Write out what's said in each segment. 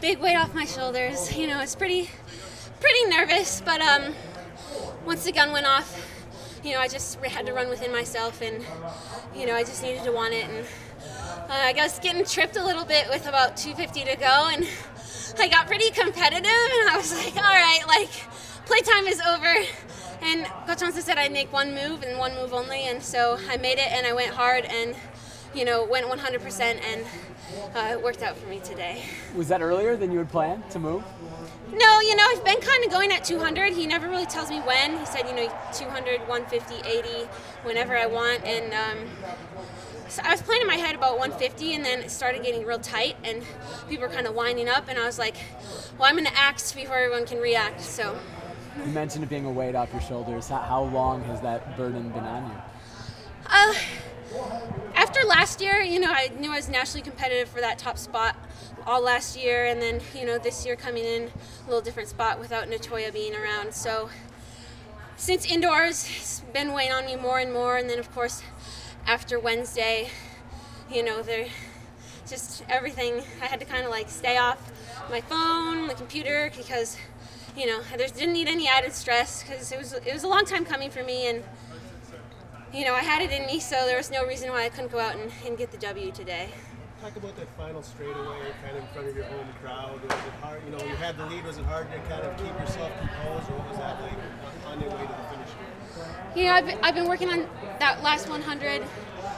big weight off my shoulders. You know, it's pretty nervous, but once the gun went off, you know, I just had to run within myself, and you know, I just needed to want it. And I was getting tripped a little bit with about 250 to go, and I got pretty competitive, and I was like, all right, like, playtime is over. And Coach Johnson said I'd make one move and one move only, and so I made it, and I went hard, and you know, went 100%, and it worked out for me today. Was that earlier than you had planned to move? No, you know, I've been kind of going at 200. He never really tells me when. He said, you know, 200, 150, 80, whenever I want. And so I was playing in my head about 150, and then it started getting real tight, and people were kind of winding up, and I was like, well, I'm going to act before everyone can react. So. You mentioned it being a weight off your shoulders. How long has that burden been on you? After last year, you know, I knew I was nationally competitive for that top spot all last year, and then, you know, this year coming in a little different spot without Natoya being around. So since indoors, it's been weighing on me more and more, and then of course after Wednesday, you know, there just everything, I had to kind of like stay off my phone, the computer, because, you know, I didn't need any added stress, because it was a long time coming for me, and you know, I had it in me, so there was no reason why I couldn't go out and get the W today. Talk about that final straightaway, kind of in front of your home crowd. Was it hard? You know, you had the lead. Was it hard to kind of keep yourself composed, or what was that like on your way to the finish? You know, I've been working on that last 100,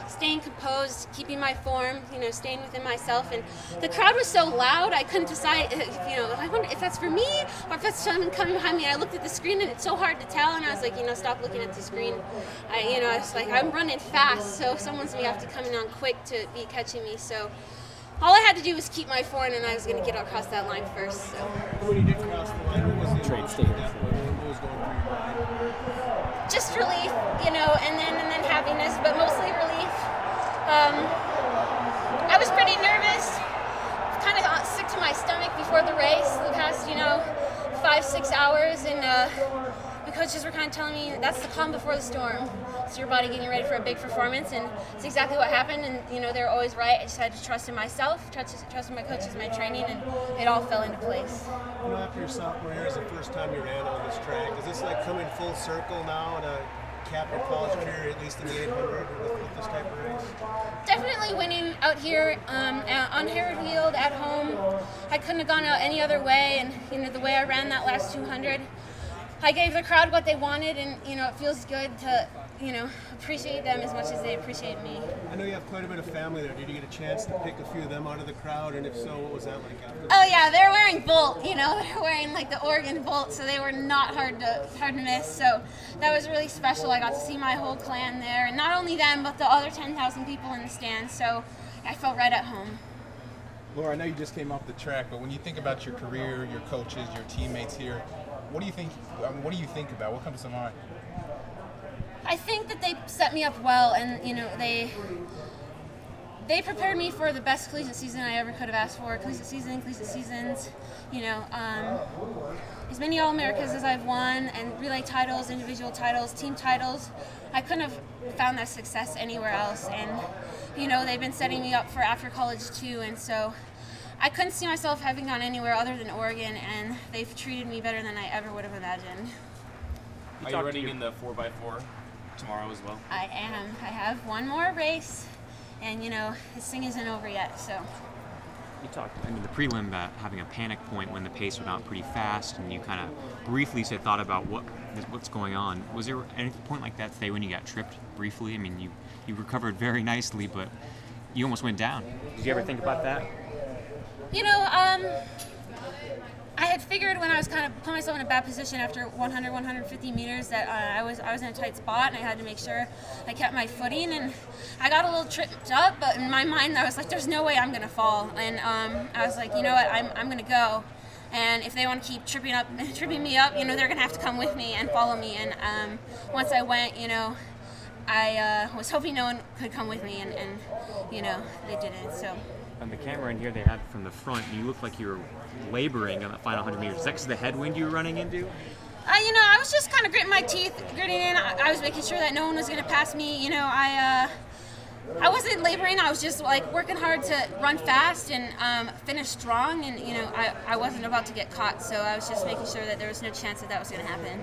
staying composed, keeping my form, you know, staying within myself. And the crowd was so loud, I couldn't decide, you know, I wonder if that's for me or if that's someone coming behind me. And I looked at the screen, and it's so hard to tell. And I was like, you know, stop looking at the screen. I was like, I'm running fast, so someone's going to have to come in on quick to be catching me. So all I had to do was keep my form, and I was going to get across that line first. So. When you did cross the line, what was the trade statement? What was going through your mind? Just relief, you know, and then happiness, but mostly relief. I was pretty nervous, kind of sick to my stomach before the race the past, you know, 5-6 hours, and the coaches were kind of telling me that's the calm before the storm. It's your body getting ready for a big performance, and it's exactly what happened. And you know, they were always right. I just had to trust in myself, trust in my coaches, my training, and it all fell into place. You know, after your sophomore year, is the first time you ran on this track. Is this like coming full circle now to cap your college career, at least in the 800 with this type of race? Definitely winning out here on Hayward Field at home. I couldn't have gone out any other way, and you know, the way I ran that last 200, I gave the crowd what they wanted, and you know, it feels good to, you know, appreciate them as much as they appreciate me. I know you have quite a bit of family there. Did you get a chance to pick a few of them out of the crowd, and if so, what was that like after? Oh yeah, they're wearing Bolt, you know, they're wearing like the Oregon Bolt, so they were not hard to miss. So that was really special. I got to see my whole clan there, and not only them, but the other 10,000 people in the stands. So I felt right at home. Laura, I know you just came off the track, but when you think about your career, your coaches, your teammates here, what do you think? What do you think about? What comes to mind? I think that they set me up well, and you know, they prepared me for the best collegiate season I ever could have asked for. Collegiate seasons, you know, as many All-Americas as I've won, and relay titles, individual titles, team titles. I couldn't have found that success anywhere else, and you know, they've been setting me up for after college too, and so I couldn't see myself having gone anywhere other than Oregon, and they've treated me better than I ever would have imagined. Are you running in the 4x4 tomorrow as well? I am. I have one more race, and you know, this thing isn't over yet, so. You talked in the prelim about having a panic point when the pace went out pretty fast, and you kind of briefly thought about what's going on. Was there any point like that today when you got tripped briefly? I mean, you recovered very nicely, but you almost went down. Did you ever think about that? You know, I had figured when I was kind of put myself in a bad position after 100, 150 meters that I was in a tight spot, and I had to make sure I kept my footing, and I got a little tripped up, but in my mind I was like, there's no way I'm going to fall, and I was like, you know what, I'm going to go, and if they want to keep tripping me up, you know, they're going to have to come with me and follow me, and once I went, you know, I was hoping no one could come with me, and you know, they didn't, so. On the camera in here, they had from the front, you looked like you were laboring on that final 100 meters. Is that 'cause of the headwind you were running into? You know, I was just kind of gritting my teeth, gritting in. I was making sure that no one was going to pass me. You know, I wasn't laboring. I was just like working hard to run fast and finish strong. And I wasn't about to get caught, so I was just making sure that there was no chance that was going to happen.